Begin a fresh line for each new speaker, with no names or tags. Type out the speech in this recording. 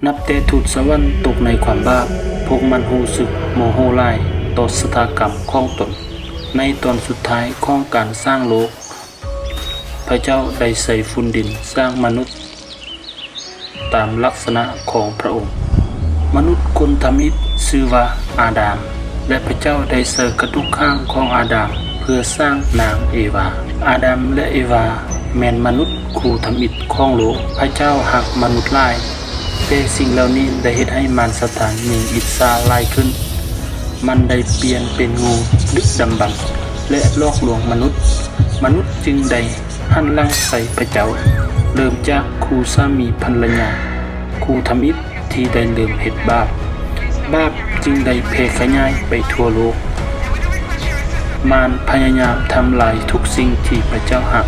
นับแต่ทูตสวรรค์ตกในความบาปพวกมันรู้สึกโมโหร้ายต่อชะตากรรมของตนในตอนสุดท้ายของการสร้างโลกพระเจ้าได้ใส่ฝุ่นดินสร้างมนุษย์ตามลักษณะของพระองค์มนุษย์คนทำอิฐชื่อว่าอาดามและพระเจ้าได้ใส่กระดูกข้างของอาดามเพื่อสร้างนางเอวาอาดามและเอวาแม่นมนุษย์คู่ทำอิฐของโลกพระเจ้าหักมนุษย์หลายแต่สิ่งเหล่านี้ได้เฮ็ดให้มารซาตานมีอิจฉาหลายขึ้นมันได้เปลี่ยนเป็นงูดึกดำบรรพ์และหลอกลวงมนุษย์จึงได้หันหลังใส่พระเจ้าเริ่มจากคู่สามีภรรยาคู่ทำอิฐที่ได้เริ่มเฮ็ดบาปจึงได้แพร่ขยายไปทั่วโลกมารพยายามทำลายทุกสิ่งที่พระเจ้าหัก